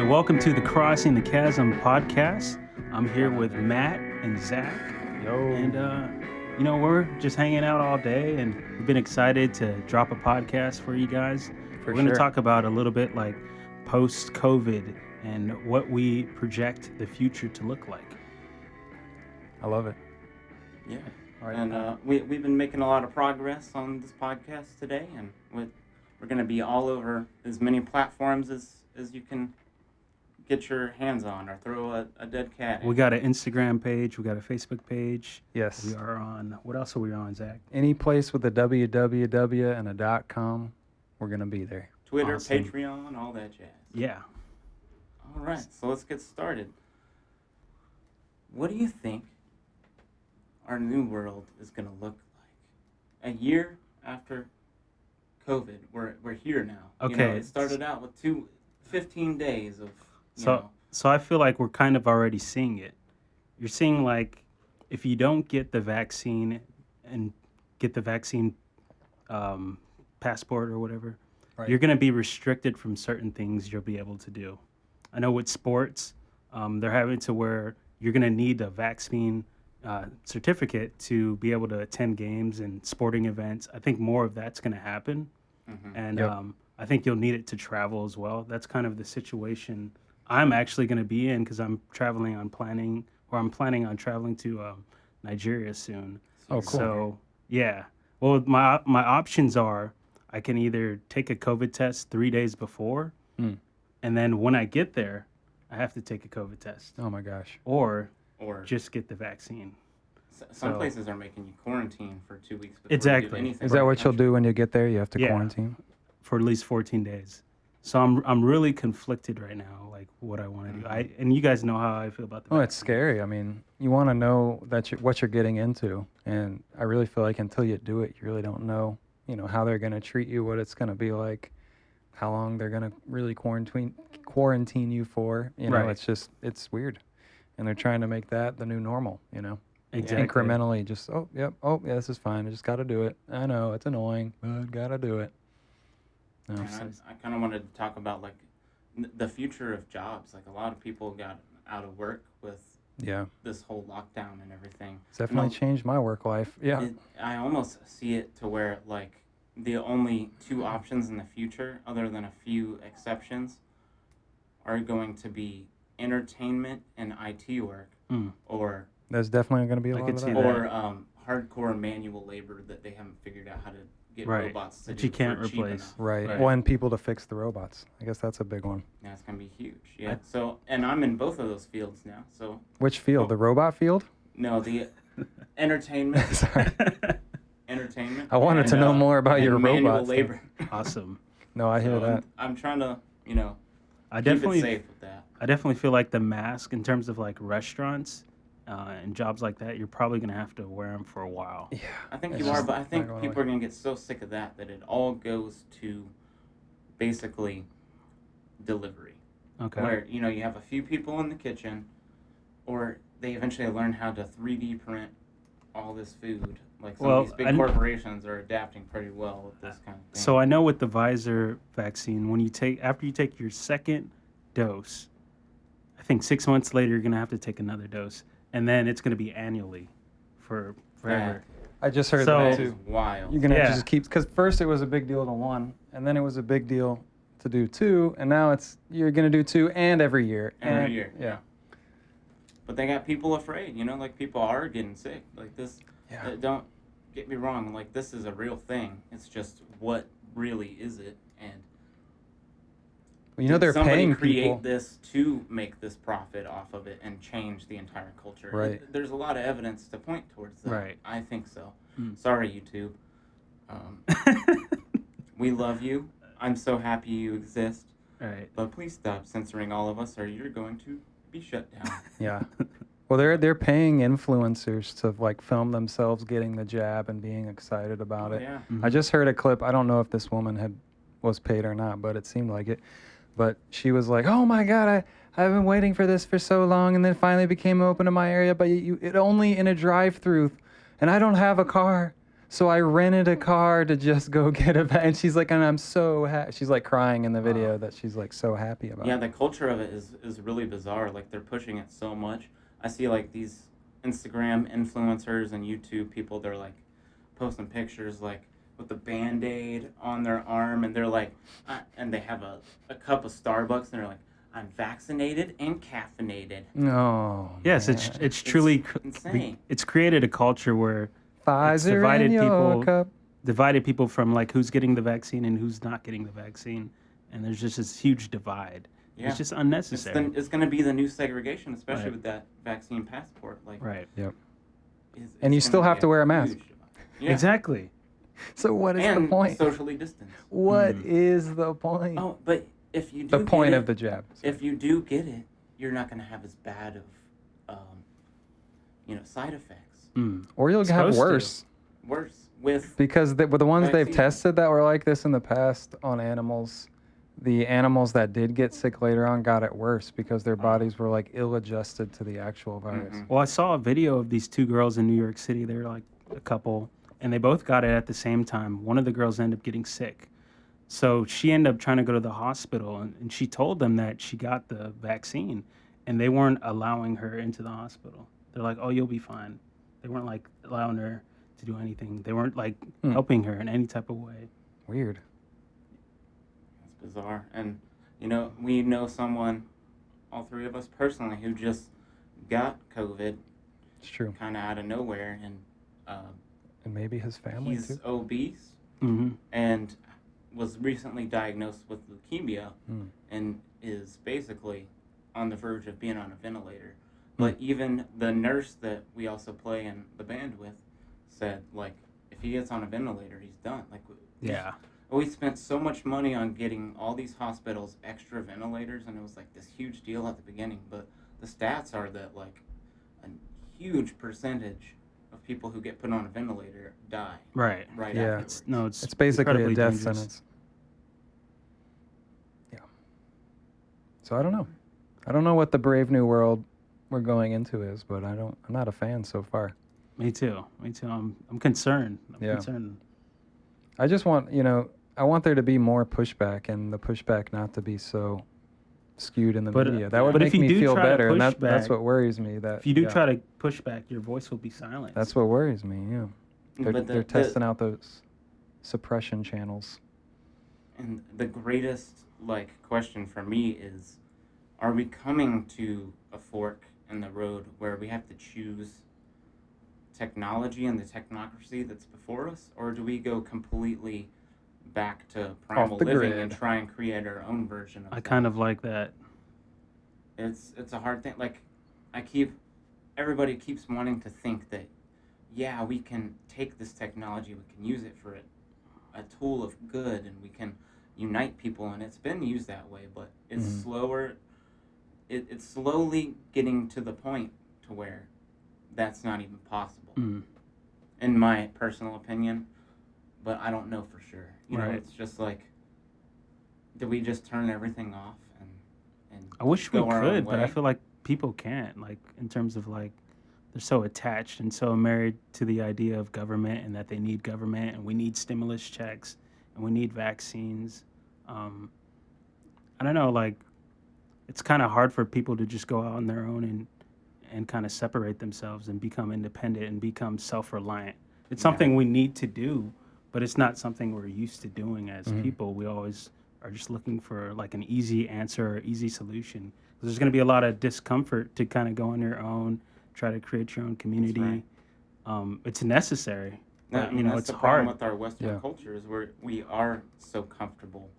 right, welcome to the Crossing the Chasm podcast. I'm here with Matt and Zach. And, we're just hanging out all day, and we've been excited to drop a podcast for you guys. We're going to talk about a little bit like post-COVID and what we project the future to look like. I love it. Yeah. All right. And we've been making a lot of progress on this podcast today, and we're going to be all over as many platforms as you can get your hands on or throw a dead cat in. We got an Instagram page. We got a Facebook page. Yes. We are on, what else are we on, Zach? Any place with a www and a .com, we're going to be there. Twitter, Awesome. Patreon, all that jazz. Yeah. All right, so let's get started. What do you think our new world is going to look like? A year after COVID, we're here now. Okay. It started out with 15 days of, So I feel like we're kind of already seeing it. You're seeing, like, if you don't get the vaccine and get the vaccine passport or whatever, Right. you're going to be restricted from certain things you'll be able to do. I know with sports, they're having to where you're going to need a vaccine certificate to be able to attend games and sporting events. I think more of that's going to happen. Mm-hmm. And Yep. I think you'll need it to travel as well. That's kind of the situation I'm actually going to be in because I'm planning on traveling to Nigeria soon. Oh, cool. So, yeah. Well, my options are I can either take a COVID test 3 days before, and then when I get there, I have to take a COVID test, Oh, my gosh. or Or just get the vaccine. some so- places are making you quarantine for 2 weeks before you Exactly. do anything. Is that what you'll do when you get there? You have to Yeah. quarantine? For at least 14 days. So I'm really conflicted right now, like what I want to do. And you guys know how I feel about the Oh, it's vaccine. scary. I mean, you want to know what you're getting into. And I really feel like until you do it, you really don't know, how they're going to treat you, what it's going to be like, how long they're going to really quarantine you for. Right. It's weird. And they're trying to make that the new normal, Exactly. incrementally. Just, yeah, this is fine. I just got to do it. I know, it's annoying, but got to do it. No. And I kind of wanted to talk about like the future of jobs. Like a lot of people got out of work with Yeah, this whole lockdown and everything. it's definitely And changed my work life. Yeah. I almost see it to where like the only two options in the future, other than a few exceptions, are going to be entertainment and IT work, or There's definitely going to be a I lot could of see that. that. or hardcore manual labor that they haven't figured out how to get Right. robots to That do you can't for cheap replace. enough. Right. Right. Well, and people to fix the robots. I guess that's a big one. Yeah, it's gonna be huge. Yeah. So, and I'm in both of those fields now. So, Which field? Oh. The robot field? no, the entertainment, Sorry. entertainment. I wanted to know more about and your manual robots. labor. Awesome. No, I hear So that. I'm trying to, I keep it definitely safe with that. I definitely feel like the mask in terms of like restaurants and jobs like that, you're probably going to have to wear them for a while. Yeah. I think It's you are, just but I not think going people away. are gonna get so sick of that it all goes to basically delivery. Okay. Where you have a few people in the kitchen, or they eventually learn how to 3D print all this food. Like some Well, of these big and- corporations are adapting pretty well with this kind of thing. So I know with the Pfizer vaccine, after you take your second dose, I think 6 months later you're going to have to take another dose, and then it's going to be annually for forever. I just heard So- that that too. is wild. You're going to Yeah. just keep, because first it was a big deal to one, and then it was a big deal to do two, and now you're going to do two and every year. Every And- year. Yeah. But they got people afraid. Like people are getting sick. Like this. Yeah. Don't get me wrong. Like this is a real thing. It's just what really is it? And Well, they're somebody paying create people. this to make this profit off of it and change the entire culture. Right. There's a lot of evidence to point towards that. Right. I think so. Mm. Sorry, YouTube. We love you. I'm so happy you exist. Right. But please stop censoring all of us, or you're going to be shut down. Yeah. Well, they're paying influencers to like film themselves getting the jab and being excited about it. Yeah. I just heard a clip. I don't know if this woman was paid or not, but it seemed like it. But she was like, "Oh my God, I've been waiting for this for so long, and then finally became open in my area. But it only in a drive-through, and I don't have a car. So I rented a car to just go get a and she's like, and I'm so happy. She's like crying in the video that she's like so happy about. Yeah, the culture of it is really bizarre. Like they're pushing it so much. I see like these Instagram influencers and YouTube people. They're like posting pictures like with the Band-Aid on their arm, and they're like, and they have a cup of Starbucks, and they're like, I'm vaccinated and caffeinated. No. Yes, man. it's truly insane. it's created a culture where it's Pfizer divided in your people cup. divided people from like who's getting the vaccine and who's not getting the vaccine, and there's just this huge divide. Yeah. It's just unnecessary. It's going to be the new segregation, especially Right. with that vaccine passport. Like, Right. Yep. it's And you gonna still be have to wear a mask. huge divide. Yeah. Exactly. So what is and the point? socially distanced. What is the point? Oh, but if you do The point get of it, the jab. if you do get it, you're not going to have as bad of, side effects. Mm. Or you'll have Supposed to. worse. Worse with Because with the ones they've Vaccine. tested that were like this in the past on animals, the animals that did get sick later on got it worse because their bodies were like ill-adjusted to the actual virus. Mhm. Well, I saw a video of these two girls in New York City. They were like a couple, and they both got it at the same time. One of the girls ended up getting sick. So she ended up trying to go to the hospital, and she told them that she got the vaccine, and they weren't allowing her into the hospital. They're like, oh, you'll be fine. They weren't like allowing her to do anything. They weren't like helping her in any type of way. Weird. It's bizarre. And, we know someone, all three of us personally, who just got COVID It's true. kind of out of nowhere. And And maybe his family he's too. obese Mm-hmm. and was recently diagnosed with leukemia Mm. and is basically on the verge of being on a ventilator. But even the nurse that we also play in the band with said, like, if he gets on a ventilator, he's done. Like, Yeah. we spent so much money on getting all these hospitals extra ventilators, and it was like this huge deal at the beginning. But the stats are that like a huge percentage of people who get put on a ventilator die Right. right Yeah. afterwards. It's basically a incredibly death dangerous. sentence. Yeah. So I don't know. I don't know what the brave new world we're going into is, but I'm not a fan so far. Me too. I'm concerned. I'm Yeah. concerned. I just want, I want there to be more pushback and the pushback not to be so skewed in the But, media. That would but make if you me do feel try to better, and push that's back- what worries me. That If you do yeah, try to push back, your voice will be silenced. that's what worries me. Yeah, But they're testing out those suppression channels. And the greatest question for me is, are we coming to a fork in the road where we have to choose technology and the technocracy that's before us, or do we go completely back to primal the living grid. and try and create our own version of I that? kind of like that. It's a hard thing. Like, everybody keeps wanting to think that, yeah, we can take this technology, we can use it for a tool of good, and we can unite people, and it's been used that way, but it's Mhm. slower. It's slowly getting to the point to where that's not even possible, Mm. in my personal opinion, but I don't know for sure. Right. It's just like, do we just turn everything off and I wish we go our own could, but I way? feel like people can't. Like in terms of like, they're so attached and so married to the idea of government and that they need government and we need stimulus checks and we need vaccines. I don't know. Like, it's kind of hard for people to just go out on their own and kind of separate themselves and become independent and become self-reliant. It's Yeah. something we need to do, but it's not something we're used to doing as Mhm. people. We always are just looking for like an easy answer or easy solution. There's going to be a lot of discomfort to kind of go on your own, try to create your own community. right. It's necessary, Yeah, but you know, that's it's the problem hard. with our Western Yeah. culture is we are so comfortable,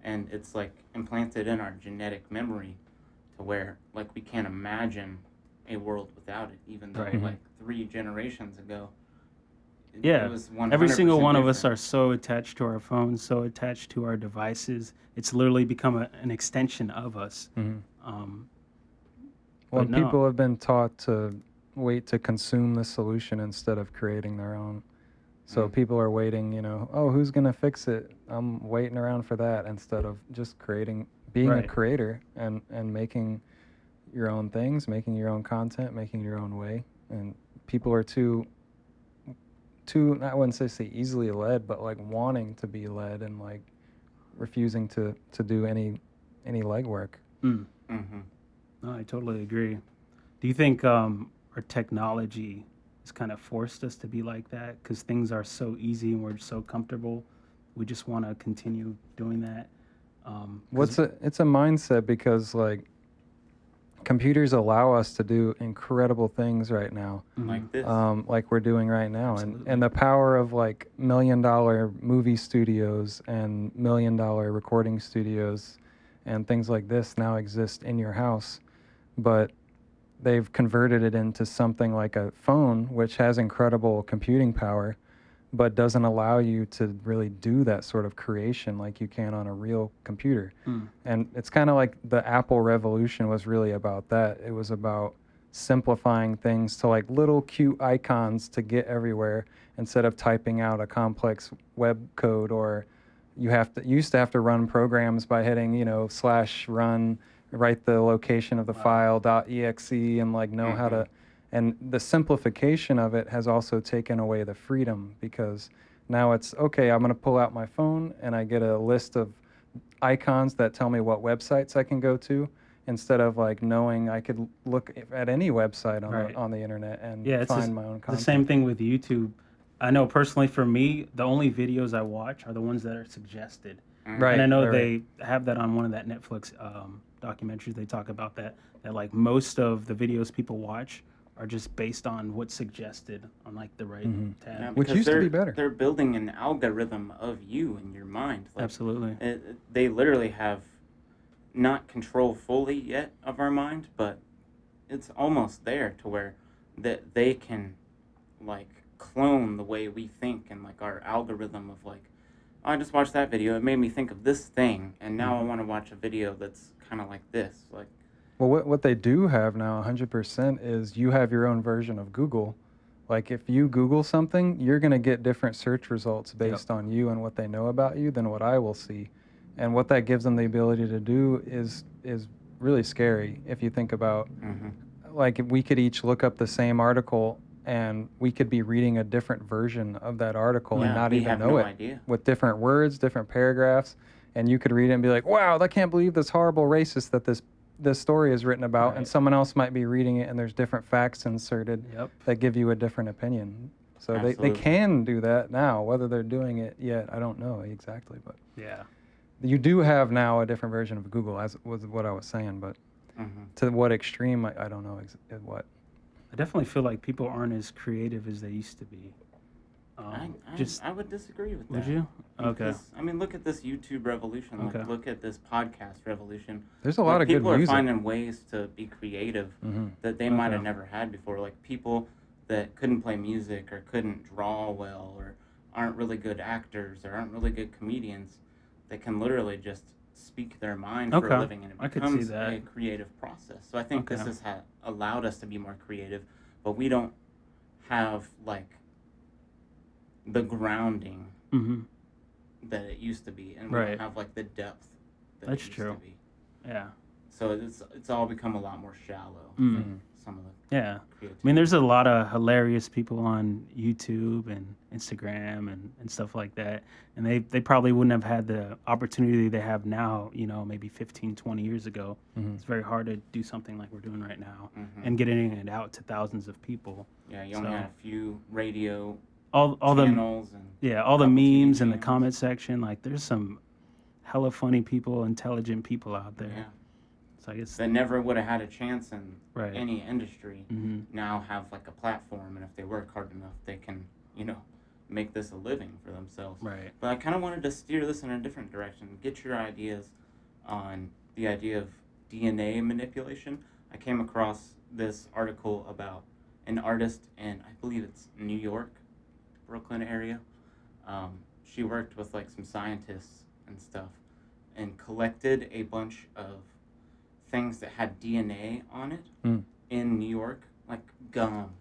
and it's like implanted in our genetic memory, to where like we can't imagine a world without it, even though Right. like 3 generations ago, Yeah, it was Every single 100% one of us different. are so attached to our phones, so attached to our devices. It's literally become an extension of us. Mhm. Um, Well, But no. people have been taught to wait to consume the solution instead of creating their own. So Mm. people are waiting, oh, who's going to fix it? I'm waiting around for that instead of just being a Right. creator and making your own things, making your own content, making your own way. And people are too I wouldn't say easily led, but like wanting to be led and like refusing to do any legwork. Mm. Mm-hmm. No, I totally agree. Do you think our technology has kind of forced us to be like that because things are so easy and we're so comfortable? We just want to continue doing that. 'Cause- It's a mindset because like computers allow us to do incredible things right now, Mhm. Like this. like we're doing right now, Absolutely. and the power of like $1 million movie studios and $1 million recording studios and things like this now exist in your house, but they've converted it into something like a phone, which has incredible computing power, but doesn't allow you to really do that sort of creation like you can on a real computer. Mm. And it's kind of like the Apple revolution was really about that. It was about simplifying things to like little cute icons to get everywhere instead of typing out a complex web code, or you used to have to run programs by hitting, /run, write the location of the Wow. file .exe and like know how to. And the simplification of it has also taken away the freedom, because now it's okay, I'm going to pull out my phone and I get a list of icons that tell me what websites I can go to, instead of like knowing I could look at any website on Right. on the internet and Yeah, it's find my own the content. same thing with YouTube. I know personally for me, the only videos I watch are the ones that are suggested. Right. And I know right. they have that on one of that Netflix documentaries. They talk about that like most of the videos people watch are just based on what's suggested on like the right tab. Yeah, Which because used to be better. They're building an algorithm of you in your mind. Like, Absolutely. They literally have not control fully yet of our mind, but it's almost there to where that they can like clone the way we think, and like our algorithm of like, oh, I just watched that video, it made me think of this thing, and now I want to watch a video that's kind of like this. Like, Well, what they do have now 100% is you have your own version of Google. Like if you Google something, you're going to get different search results based on you and what they know about you than what I will see. And what that gives them the ability to do is really scary if you think about, like if we could each look up the same article and we could be reading a different version of that article and not we even have know no it, idea. with different words, different paragraphs, and you could read it and be like, wow, I can't believe this horrible racist that this story is written about, and Right. someone else might be reading it and there's different facts inserted Yep. that give you a different opinion. So they Absolutely. can do that now. Whether they're doing it yet, I don't know exactly, but Yeah. you do have now a different version of Google, as was what I was saying, but to what extreme, I don't know what. I definitely feel like people aren't as creative as they used to be. I would disagree with that. Would you? Okay. Because, I mean, look at this YouTube revolution. Like, Okay. look at this podcast revolution. There's a lot of good people are music. finding ways to be creative that they might have Okay. never had before. Like people that couldn't play music or couldn't draw well or aren't really good actors or aren't really good comedians, they can literally just speak their mind for Okay. a living, and it I could see becomes that. a creative process. So I think this Okay. has allowed us to be more creative, but we don't have like the grounding Mm-hmm. that it used to be, and we Right. don't have like the depth that That's it used true. to be. Yeah. So it's all become a lot more shallow. Mm. Than some of the Yeah. creativity. I mean, there's a lot of hilarious people on YouTube and Instagram and stuff like that. And they probably wouldn't have had the opportunity they have now, maybe 15, 20 years ago. It's very hard to do something like we're doing right now and getting it out to thousands of people. Yeah, you only So- had a few radio All the channels and all the couple TV memes in the channels. comment section, like there's some hella funny people, intelligent people out there. Yeah, So I guess that never would have had a chance in Right. any industry. hmm Now have like a platform, and if they work hard enough, they can make this a living for themselves. Right. But I kind of wanted to steer this in a different direction. Get your ideas on the idea of DNA manipulation. I came across this article about an artist in, I believe it's New York, Brooklyn area. She worked with like some scientists and stuff and collected a bunch of things that had DNA on it in New York, like gum,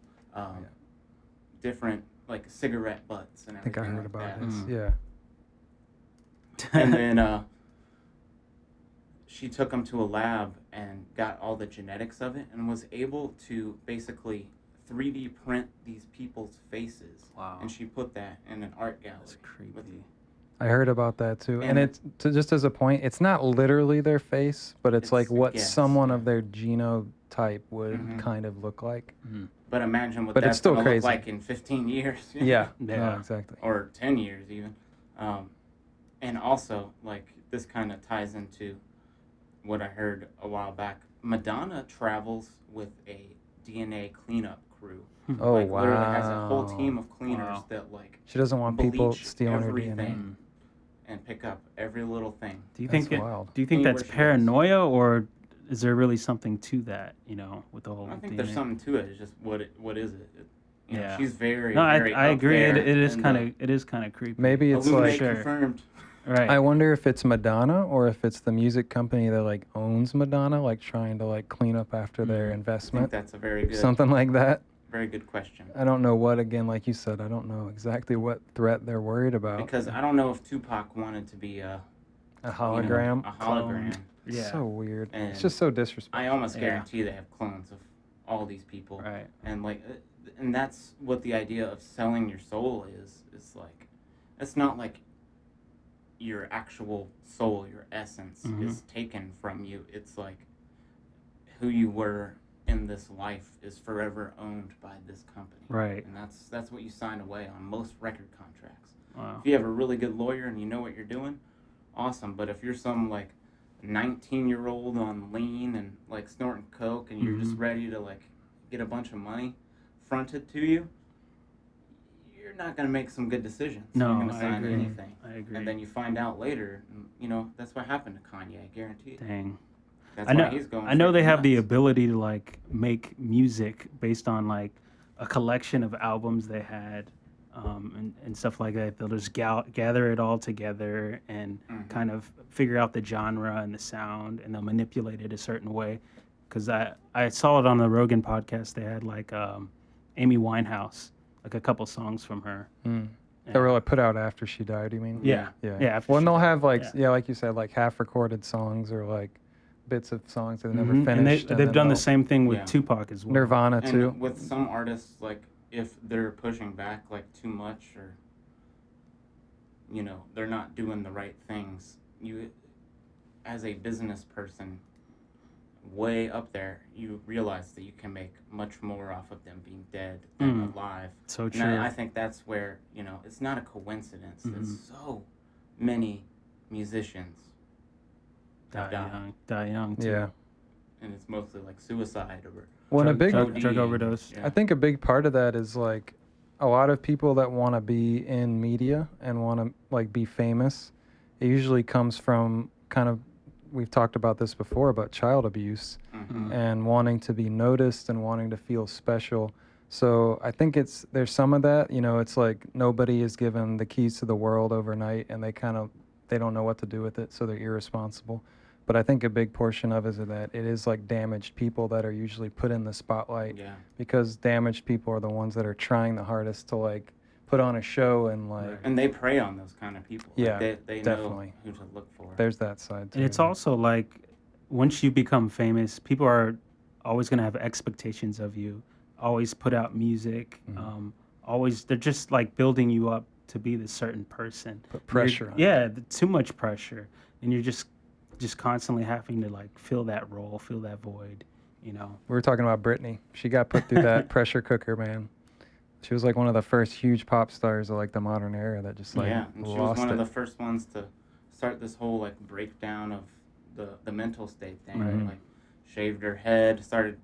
different like cigarette butts and I think everything I heard like about that. this. Mm. Yeah. And then she took them to a lab and got all the genetics of it and was able to basically 3D print these people's faces. Wow. And she put that in an art gallery. That's creepy. with- I heard about that too. And And it's just as a point, it's not literally their face, but it's like It's a what guess, someone yeah. of their genotype would Mhm. kind of look like. But imagine what But it's that's still going to look crazy. like in 15 years. Yeah. Yeah. No, exactly. Or 10 years even. And also, like, this kind of ties into what I heard a while back. Madonna travels with a DNA cleanup crew. Oh, like, wow. literally has a whole team of cleaners Wow. that, like, She doesn't want people bleach stealing her everything. DNA. and pick up every little thing. Do you That's think wild. do you think Anywhere that's she goes. paranoia, or is there really something to that? You know, with the whole. I think DNA? there's something to it. It's just what is it? You know, Yeah. she's very, No, very I up agree. It there is in kind the of creepy. Maybe it's Illuminate like, Sure. confirmed. right. I wonder if it's Madonna or if it's the music company that like owns Madonna, like trying to like clean up after their Mhm. I think investment, that's a very good, something like that. very good question. I don't know what, again, like you said, I don't know exactly what threat they're worried about. Because I don't know if Tupac wanted to be A you know, hologram. a hologram. Yeah. So weird. And It's just so disrespectful. I almost Yeah. guarantee they have clones of all these people. Right. And like, and that's what the idea of selling your soul is. It's like, it's not like your actual soul, your essence Mhm. is taken from you. It's like who you were in this life is forever owned by this company. Right. And that's what you sign away on most record contracts. Wow. If you have a really good lawyer and you know what you're doing, awesome. But if you're some like 19-year-old on lean and like snorting coke and you're just Mhm. ready to like get a bunch of money fronted to you, you're not gonna make some good decisions. No, you're gonna I sign agree. anything. I agree. And then you find out later, and, you know, that's what happened to Kanye. I guarantee it. Dang. That's I know. why he's going. I know they freaking have the nuts. ability to like make music based on like a collection of albums they had, and stuff like that. They'll just gather it all together and Mhm. kind of figure out the genre and the sound, and they'll manipulate it a certain way. Because I saw it on the Rogan podcast. They had like Amy Winehouse, like a couple songs from her. Mm. They were like put out after she died, you mean? Yeah. Yeah. Yeah, after Well, she they'll died, have like, yeah. yeah, like you said, like half recorded songs or like bits of songs that they never Mhm. And finished. they've then done the they'll- same thing with Yeah. Tupac as well. Nirvana And too. with some artists, like if they're pushing back like too much, or you know, they're not doing the right things, you, as a business person, way up there, you realize that you can make much more off of them being dead than alive. So And true. I think that's where, you know, it's not a coincidence that Mhm. so many musicians have died. Die young too. Yeah. And it's mostly like suicide or Well, and a big, drug overdose. Yeah. I think a big part of that is like a lot of people that want to be in media and want to like be famous. It usually comes from kind of, we've talked about this before, but child abuse Mhm. and wanting to be noticed and wanting to feel special. So I think there's some of that, you know, it's like nobody is given the keys to the world overnight and they don't know what to do with it, so they're irresponsible. But I think a big portion of it is that it is like damaged people that are usually put in the spotlight, Yeah. because damaged people are the ones that are trying the hardest to like put on a show and like Right. And they prey on those kind of people. Like, Yeah, they definitely. know who to look for. there's that side too. And it's also like once you become famous, people are always going to have expectations of you. Always put out music. Mhm. Always, they're just like building you up to be this certain person. Put And pressure on Yeah, too much pressure, and you're just constantly having to like fill that role, fill that void. You know. We were talking about Britney. She got put through that pressure cooker, man. She was like one of the first huge pop stars of like the modern era that just like yeah, and she was lost one it. of the first ones to start this whole like breakdown of the mental state thing. Right. Like shaved her head, started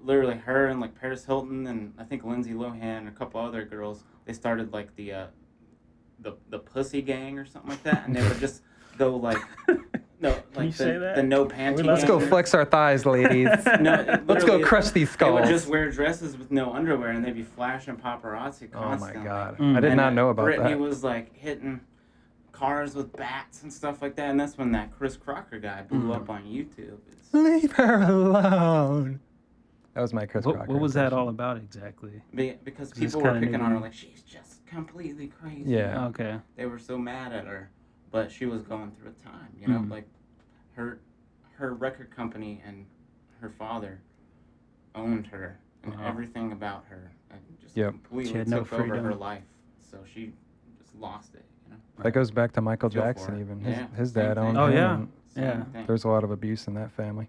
literally her and like Paris Hilton and I think Lindsay Lohan and a couple other girls. They started like the pussy gang or something like that, and they would just go like no like you say that? the no panty. Let's go gang. flex our thighs, ladies. No, Let's go literally, crush these They skulls. would just wear dresses with no underwear, and they'd be flashing paparazzi Oh constantly. my god. Mm. I did And not know about Britney that. was like hitting cars with bats and stuff like that, and that's when that Chris Crocker guy blew Mm. up on YouTube. Leave her alone. That was my Chris Crocker. What was that impression. all about exactly? Because Is this people were kinda picking on her new? like she's just completely crazy. Yeah. Okay. They were so mad at her, but she was going through a time, you know, Mm. like her record company and her father owned her, and everything about her, and just Yep. completely She had no took over her freedom. life. So she just lost it. You know. That goes back to Michael Feel for Jackson it. even. Yeah, His same dad thing. owned Oh, him. yeah. And Same Yeah. thing. there's a lot of abuse in that family.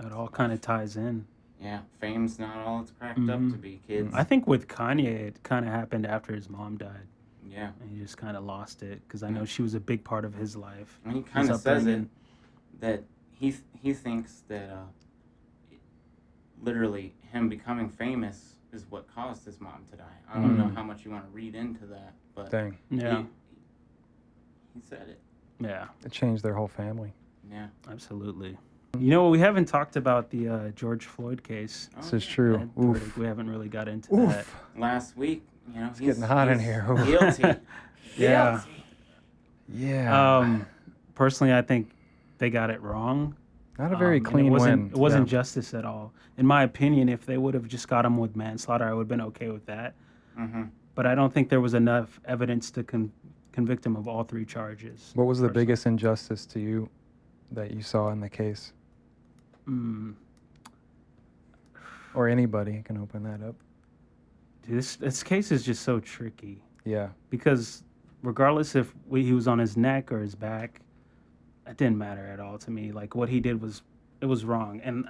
It all kind of ties in. Yeah, fame's not all it's cracked up Mhm. to be, kids. I think with Kanye, it kind of happened after his mom died. Yeah, And he just kind of lost it because I know she was a big part of his life. and he kind of His says it upbringing. that he thinks that literally him becoming famous is what caused his mom to die. I don't know Mm. how much you want to read into that, but Dang. Yeah, he said it. yeah, It changed their whole family. Yeah, absolutely. You know, we haven't talked about the George Floyd case. Oh, This is yeah. true. That Oof. verdict. We haven't really got into that. Oof. Last week, you know, It's getting hot in he's here. Ooh. Guilty. Yeah. Guilty. Yeah. Personally, I think they got it wrong. Not a very And clean it wasn't, win. It wasn't Yeah. justice at all. In my opinion, if they would have just got him with manslaughter, I would have been okay with that. Mm-hmm. But I don't think there was enough evidence to convict him of all 3 charges. What was the personally. biggest injustice to you that you saw in the case? Mm, Or anybody can open that up. dude, this case is just so tricky Yeah. because regardless if he was on his neck or his back, it didn't matter at all to me. Like what he did was wrong, and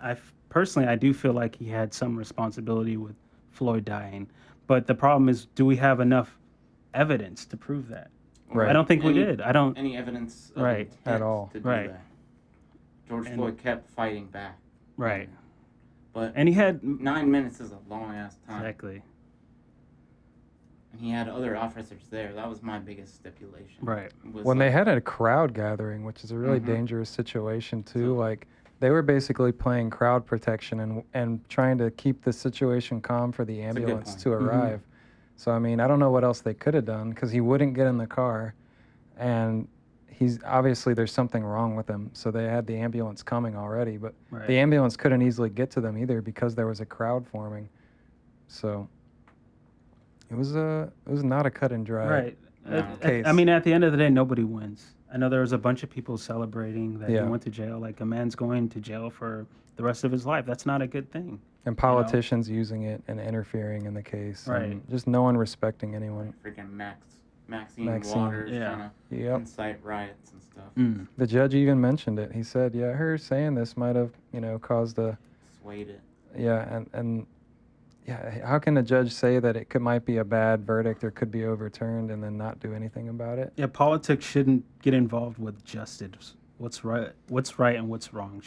personally I do feel like he had some responsibility with Floyd dying. But the problem is, do we have enough evidence to prove that? Right. I don't think we Any- did. I don't. Any evidence of Right. intent At all. to do Right. that. George And- Floyd kept fighting back. Right. But And he had 9 minutes is a long ass time. exactly And he had other officers there. That was my biggest stipulation. right. Was When they like, had a crowd gathering, which is a really Mhm. dangerous situation too, So- like they were basically playing crowd protection and trying to keep the situation calm for the a good ambulance point. to Mhm. arrive. So I mean, I don't know what else they could have done because he wouldn't get in the car, and he's obviously there's something wrong with him. So they had the ambulance coming already, but Right. the ambulance couldn't easily get to them either because there was a crowd forming. So it was not a cut and dry. Right. No. Case. I mean, at the end of the day, nobody wins. I know there was a bunch of people celebrating that Yeah. he went to jail. Like a man's going to jail for the rest of his life. That's not a good thing. And politicians using it and interfering in the case. Right. And just no one respecting anyone. freaking Maxine Maxine. Waters Yeah. trying to Yep. incite riots and stuff. Mm. The judge even mentioned it. He said, yeah, her saying this might have, caused a, Swayed it. yeah, and yeah, how can a judge say that might be a bad verdict or could be overturned and then not do anything about it? Yeah, politics shouldn't get involved with justice. What's right and what's wrong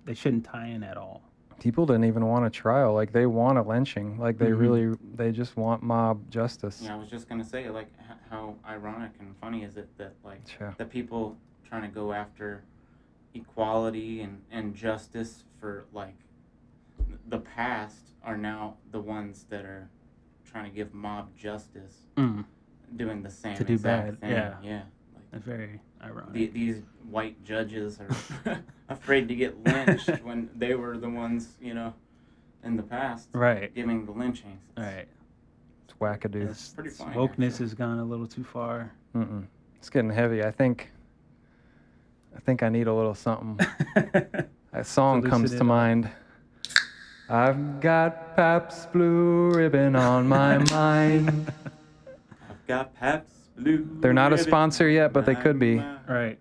they shouldn't tie in at all. People didn't even want a trial. Like, they want a lynching. Like, Mhm. they just want mob justice. Yeah, I was just gonna say, like, how ironic and funny is it that, like, Yeah. the people trying to go after equality and justice for, like, the past are now the ones that are trying to give mob justice, Mm. doing the same To do exact bad, thing. yeah. Yeah. That's very ironic. These white judges are afraid to get lynched when they were the ones, in the past Right. giving the lynchings. Right. It's wackadoo. This pretty funny, wokeness actually. has gone a little too far. Mm-mm. It's getting heavy. I think I need a little something. A song To comes loosen to it up. mind. I've got Pabst Blue Ribbon on my mind. I've got Pabst Blue. They're not a Ribbon sponsor yet, but they on could be. my- Right.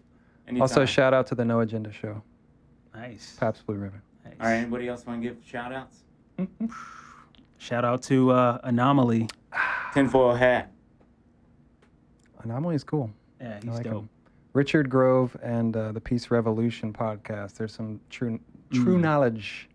Also, Anytime. shout out to the No Agenda Show. Nice. Pabst Blue Ribbon. Nice. All right, anybody else want to give shout outs? Shout out to Anomaly. Tinfoil hat. Anomaly is cool. Yeah, I he's like dope. him. Richard Grove and the Peace Revolution podcast. There's some true knowledge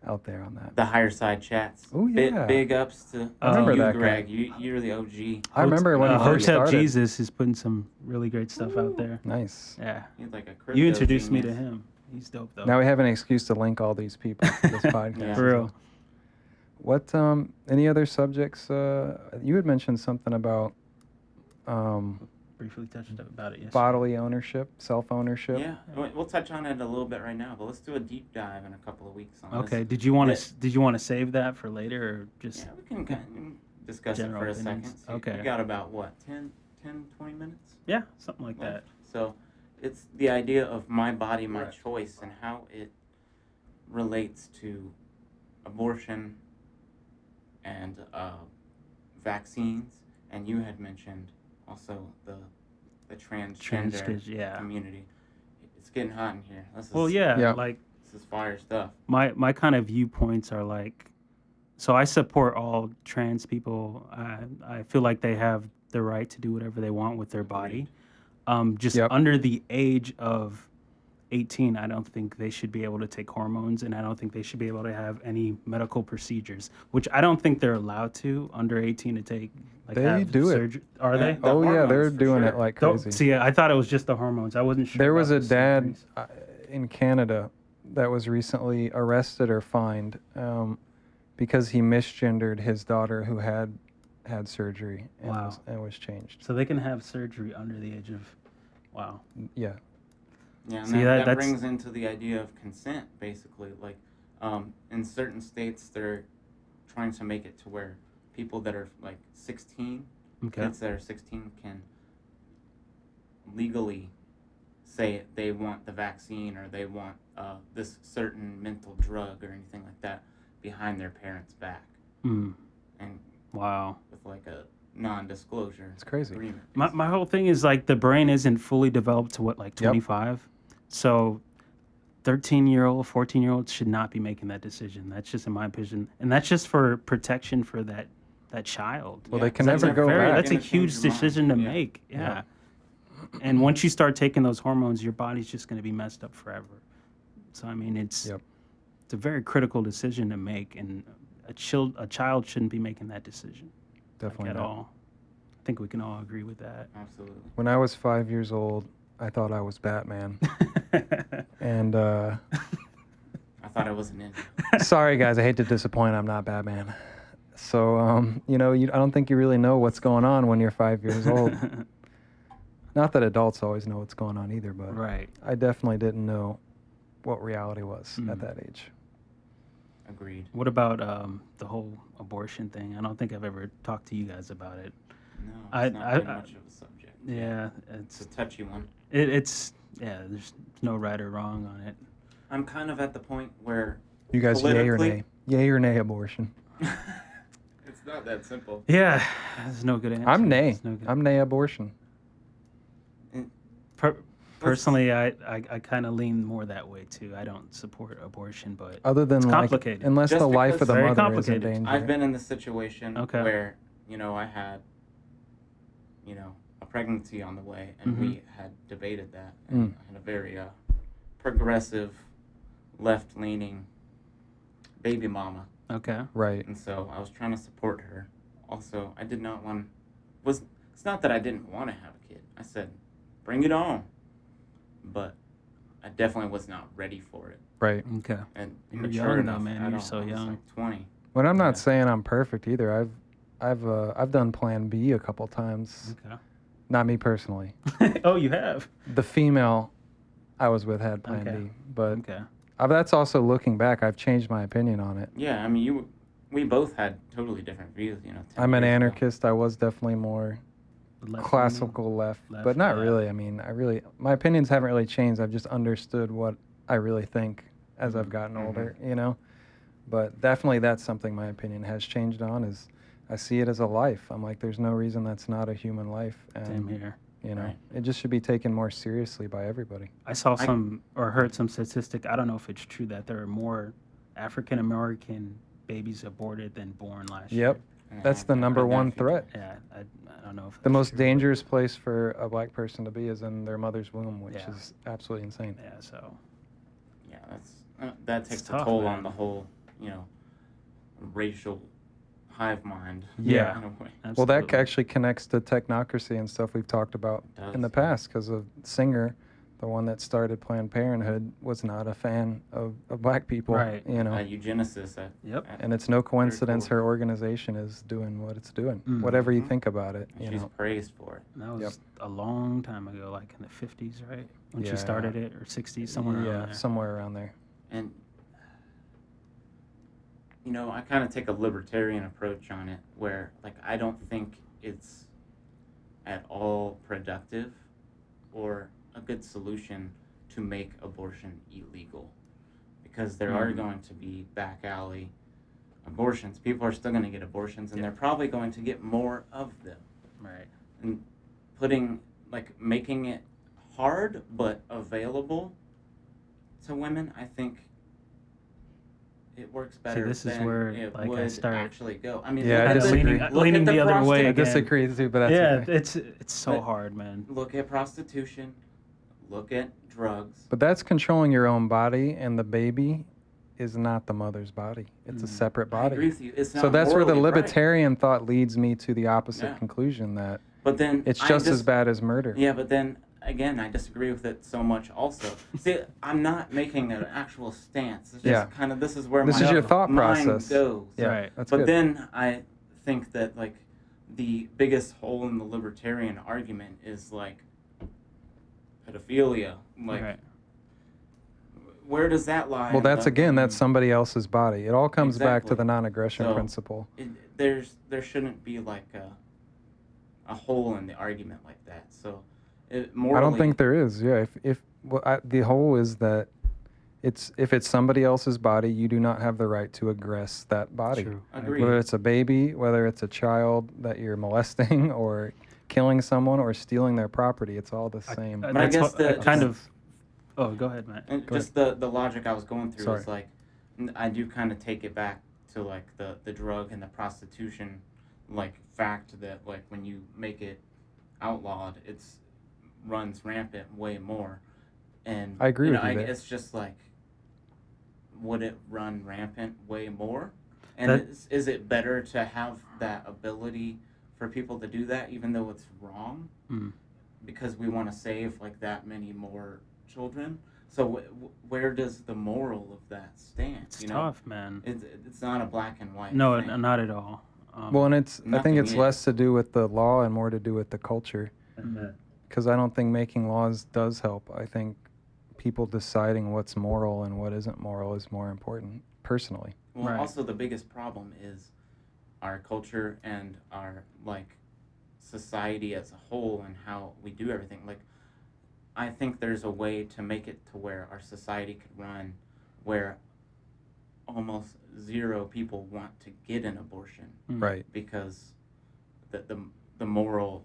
out there on that. The Higher Side Chats. Oh, yeah. Big ups to I remember you, that guy. Greg. You're the OG. I remember when he first Hotep started. Jesus is putting some really great stuff out there. Nice. Yeah. He's like a crypto You introduced me to genius. him. He's dope though. Now we have an excuse to link all these people to this podcast. Yeah. For real. What any other subjects? You had mentioned something about Briefly touched about it yesterday. bodily ownership, self-ownership. Yeah, we'll touch on it a little bit right now, but let's do a deep dive in a couple of weeks on Okay. this. Did you want Yeah. to Did you want to save that for later or just? Yeah, we can kind of discuss it General for a opinions. second. So Okay. We got about, what, 10, 20 minutes? Yeah, something like Well, that. So it's the idea of my body, my Right. choice, and how it relates to abortion and vaccines, and you had mentioned also the transgender yeah. community. It's getting hot in here. Well, yeah, Yeah. like This is fire stuff. my kind of viewpoints are like, so I support all trans people. I feel like they have the right to do whatever they want with their body. Just Yep. under the age of 18, I don't think they should be able to take hormones, and I don't think they should be able to have any medical procedures, which I don't think they're allowed to under 18 to take. Like, They have do it. surgery. Are they? The Oh yeah, they're hormones, for doing it sure. like Don't- crazy. See, I thought it was just the hormones. I wasn't sure. There was a about the dad surgeries. in Canada that was recently arrested or fined because he misgendered his daughter who had surgery and, Wow. was changed. So they can have surgery under the age of, wow. Yeah. Yeah, and See, that that's- brings into the idea of consent, basically. Like, in certain states, they're trying to make it to where people that are like 16, Okay. kids that are 16, can legally say they want the vaccine or they want this certain mental drug or anything like that behind their parents' back, Mm, and wow. with like a non-disclosure It's crazy. agreement. My whole thing is like the brain isn't fully developed to what, like 25? So 13-year-old, 14-year-olds should not be making that decision. That's just in my opinion. And that's just for protection for that child. Well, Yeah, they can 'cause never that's go back. That's a Gonna change huge your mind. decision to Yeah. make. Yeah. And once you start taking those hormones, your body's just going to be messed up forever. So I mean, it's Yep. it's a very critical decision to make, and a child shouldn't be making that decision Definitely at not. all. I think we can all agree with that. Absolutely. When I was 5 years old, I thought I was Batman. And I thought I was a ninja. sorry guys, I hate to disappoint. I'm not Batman. So you know, I don't think you really know what's going on when you're 5 years old. Not that adults always know what's going on either, but Right. I definitely didn't know what reality was Mm. at that age. Agreed. What about the whole abortion thing? I don't think I've ever talked to you guys about it. No, I- it's not I- been I- much of a subject. Yeah, It's a touchy one. it's there's no right or wrong on it. I'm kind of at the point where You guys, yay or Politically- nay? Yay or nay abortion? it's not that simple. Yeah, there's no good answer. I'm nay. There's no good- I'm nay abortion. Personally, I kind of lean more that way too. I don't support abortion, but Other than It's like, complicated. unless Just the life because of the very mother is in complicated. danger. I've been in the situation Okay. where, I had, a pregnancy on the way, and we had debated that. And I had a very progressive, left-leaning baby mama. okay. Right. And so I was trying to support her. Also, I did not want. It's not that I didn't want to have a kid. I said, bring it on. But I definitely was not ready for it. Right. Okay. And You're mature young, though, enough man. at You're all. so I was young. like 20. But I'm not Yeah. saying I'm perfect either. I've done Plan B a couple times. Okay. Not me personally. Oh, you have. The female I was with had Plan Okay. B, but Okay. that's also looking back. I've changed my opinion on it. Yeah, I mean, we both had totally different views. 10 I'm an years ago. anarchist. I was definitely more Left-leaning? classical left, Left, but not yeah. really. I mean, my opinions haven't really changed. I've just understood what I really think as I've gotten Mhm. older, But definitely that's something my opinion has changed on is I see it as a life. I'm like, there's no reason that's not a human life. And, Same here. Right. it just should be taken more seriously by everybody. I saw some or heard some statistic. I don't know if it's true that there are more African American babies aborted than born last year. Yep. Yeah, That's the I've number heard that one a few threat. times. Yeah, I don't know if The that's most true, but- dangerous place for a black person to be is in their mother's womb, which Yeah. is absolutely insane. Yeah, so Yeah, that takes a tough, toll man. on the whole, racial hive mind. Yeah. In a way. Well, that absolutely. actually connects to technocracy and stuff we've talked about It in the does. past because of Singer, the one that started Planned Parenthood, was not a fan of black people. Right. Eugenicist. Yep. And it's no coincidence cool. her organization is doing what it's doing. Mhm. Whatever you Mhm. think about it, And she's praised for it. That was Yep. a long time ago, like in the 50s, right? When Yeah. she started it, or 60s, somewhere around yeah, there. somewhere around there. And, I kind of take a libertarian approach on it where, I don't think it's at all productive or a good solution to make abortion illegal. Because there are Mhm. going to be back alley abortions. People are still going to get abortions, and Yeah. they're probably going to get more of them. Right. And making it hard but available to women, I think it works better this is than where, it like, I would start- actually go. I mean, Yeah, look I at disagree. look Leaning at the other way I again. disagree too, but that's Yeah, okay. it's so But- hard, man. Look at prostitution. Look at drugs. But that's controlling your own body, and the baby is not the mother's body. It's a Mm. separate I agree body. with you. It's not So that's where the morally right. libertarian thought leads me to the opposite Yeah. conclusion that But then it's I just as bad as murder. Yeah, but then again, I disagree with it so much. Also, see, I'm not making an actual stance. It's just Yeah. kind of this is where This my is your thought mind process. goes. Yeah, Right. that's But good. then I think that like the biggest hole in the libertarian argument is like pedophilia. Like, Right. where does that lie? Well, in that's the- again, that's somebody else's body. It all comes back to Exactly. the non-aggression So- principle. there shouldn't be like a hole in the argument like that. So, morally, I don't think there is. Yeah, the whole is that if it's somebody else's body, you do not have the right to aggress that body. True. Agreed. Whether it's a baby, whether it's a child that you're molesting or killing someone or stealing their property, it's all the same. I That's guess what I the- kind of. Oh, go ahead, Matt. And Go just the logic I was going through Sorry. is like, I do kind of take it back to like the drug and the prostitution, like fact that like when you make it outlawed, it's runs rampant way more. And I agree you with know, you there. it's just like, would it run rampant way more? And That- is it better to have that ability for people to do that even though it's wrong? Mm. Because we want to save like that many more children. So where does the moral of that stand? It's you know, tough, man. it's not a black and white. No, thing. not at all. Well, and I think nothing it's is. less to do with the law and more to do with the culture. Mhm. Because I don't think making laws does help. I think people deciding what's moral and what isn't moral is more important, personally. Well, Right. also the biggest problem is our culture and our like society as a whole and how we do everything. Like, I think there's a way to make it to where our society could run where almost zero people want to get an abortion Mm. Right. because the moral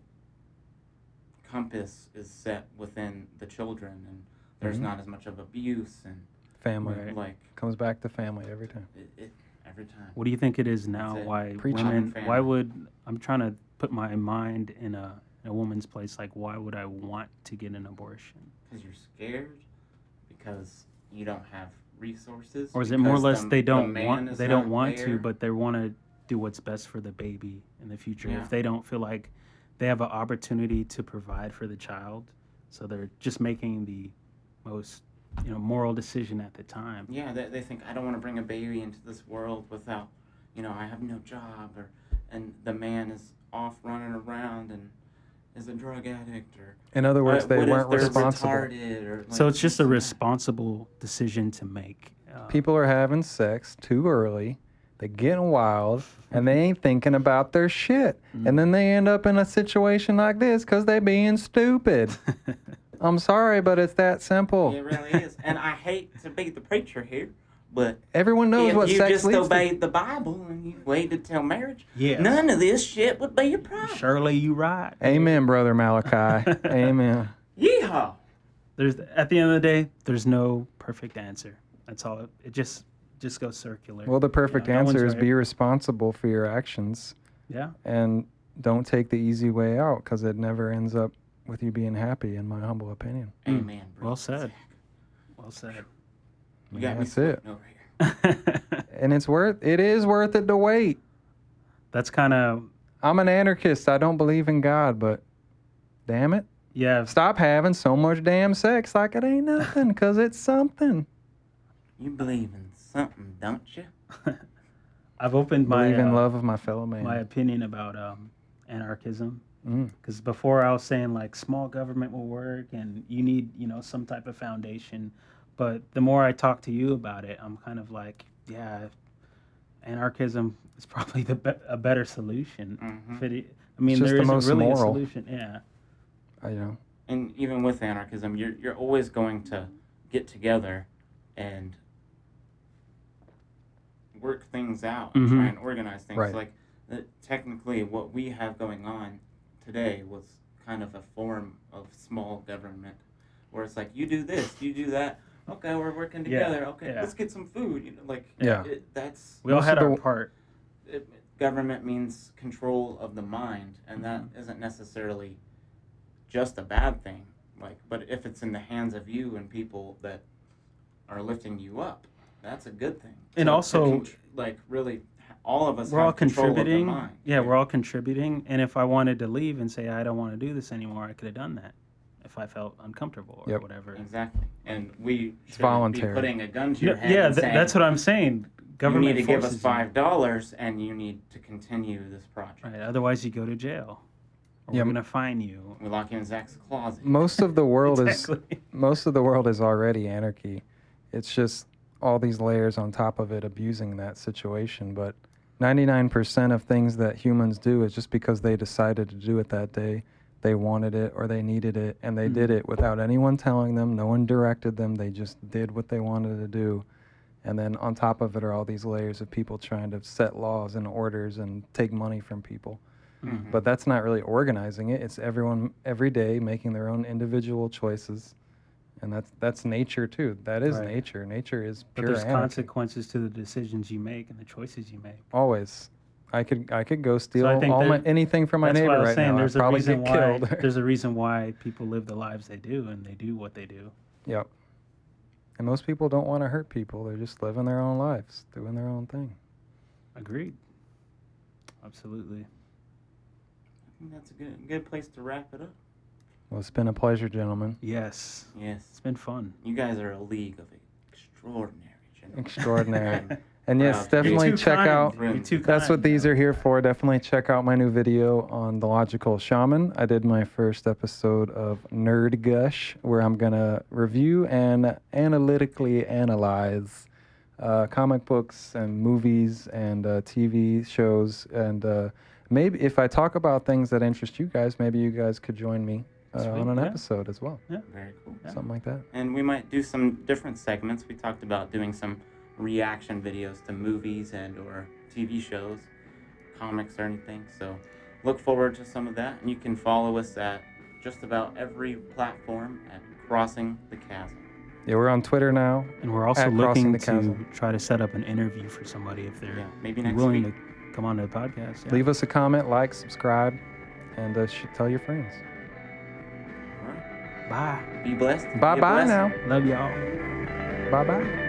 compass is set within the children and there's Mhm. not as much of abuse and Family. Right. like Comes back to family every time. it every time. What do you think it is now? That's it. Why Preach it. women? Family. Why would I'm trying to put my mind in a woman's place? Like, why would I want to get an abortion? Because you're scared, because you don't have resources, Or is it more or because less the- they the don't man want is they don't not want there? to, but they want to do what's best for the baby in the future. Yeah. If they don't feel like they have an opportunity to provide for the child, so they're just making the most moral decision at the time. Yeah, they think I don't want to bring a baby into this world without, I have no job, and the man is off running around and is a drug addict, or In other words, they what weren't if they're responsible. retarded, or So like it's just this a and that. responsible decision to make. People are having sex too early. They're getting wild, and they ain't thinking about their shit. And then they end up in a situation like this because they being stupid. I'm sorry, but it's that simple. It really is, and I hate to be the preacher here, but Everyone knows if what you sex just leads to. obeyed the Bible and you waited till marriage, Yes. none of this shit would be a problem. Surely you right. Amen, Brother Malachi. Amen. Yeehaw! There's at the end of the day, there's no perfect answer. That's all. It just goes circular. Well, the perfect no one's answer is right. be responsible for your actions Yeah. and don't take the easy way out because it never ends up with you being happy, in my humble opinion. Amen. Brother Well said. Zach. Well said. You got me That's it. sweating over here. And it is worth it to wait. That's kind of I'm an anarchist. I don't believe in God, but damn it. yeah. Stop having so much damn sex like it ain't nothing because it's something. You believe in something, don't you? I've opened my Believe in love of my fellow man. my opinion about anarchism. Mm. Because before I was saying like small government will work and you need some type of foundation, but the more I talk to you about it, I'm kind of like, yeah, anarchism is probably a better solution. Mhm. If it, I mean, just there the isn't most really moral. a solution. Yeah, And even with anarchism, you're always going to get together and work things out and try and organize things. Right. Like technically, what we have going on today was kind of a form of small government, where it's like you do this, you do that. Okay, we're working together. Okay, let's get some food. You know, like that's we all had our the- part. Government means control of the mind, and that isn't necessarily just a bad thing. Like, but if it's in the hands of you and people that are lifting you up, that's a good thing. And also, like really, all of us we're have all control of the contributing. mind. Yeah, we're all contributing. And if I wanted to leave and say I don't want to do this anymore, I could have done that if I felt uncomfortable or whatever. Exactly. And we It's shouldn't voluntary. be putting a gun to your head Yeah, and saying, that's what I'm saying. Government you need to give us forces you. $5 and you need to continue this project. Right. Otherwise, you go to jail. Or Yeah. we're gonna fine you. We lock you in Zach's closet. Most of the world Exactly. most of the world is already anarchy. It's just all these layers on top of it abusing that situation. But 99% of things that humans do is just because they decided to do it that day. They wanted it or they needed it, and they did it without anyone telling them. No one directed them. They just did what they wanted to do. And then on top of it are all these layers of people trying to set laws and orders and take money from people. Mhm. But that's not really organizing it. It's everyone every day making their own individual choices. And that's nature too. That is Right. nature. Nature is But pure there's anarchy. consequences to the decisions you make and the choices you make. Always. I could go steal I think anything from my That's neighbor what I was right saying. now. There's I'd a probably reason get why. killed. There's a reason why people live the lives they do and they do what they do. Yep. And most people don't want to hurt people. They're just living their own lives, doing their own thing. Agreed. Absolutely. I think that's a good place to wrap it up. Well, it's been a pleasure, gentlemen. Yes. Yes. It's been fun. You guys are a league of extraordinary gentlemen. Extraordinary. And yes, Wow. definitely You're too check kind. out. You're too That's what kind, these though. are here for. Definitely check out my new video on the Logical Shaman. I did my first episode of Nerd Gush, where I'm going to review and analytically analyze comic books and movies and TV shows. And maybe if I talk about things that interest you guys, maybe you guys could join me Sweet, on an yeah. episode as well. Very cool. Something like that. And we might do some different segments. We talked about doing some reaction videos to movies and or TV shows, comics or anything. So look forward to some of that. And you can follow us at just about every platform at Crossing the Chasm. Yeah, we're on Twitter now. And we're also At Crossing looking the to Chasm. try to set up an interview for somebody if they're Yeah, maybe next willing week. to come on to the podcast. Yeah. Leave us a comment, like, subscribe, and tell your friends. All right. Bye. Be blessed. Be a Bye-bye blessing. now. Love y'all. Bye-bye.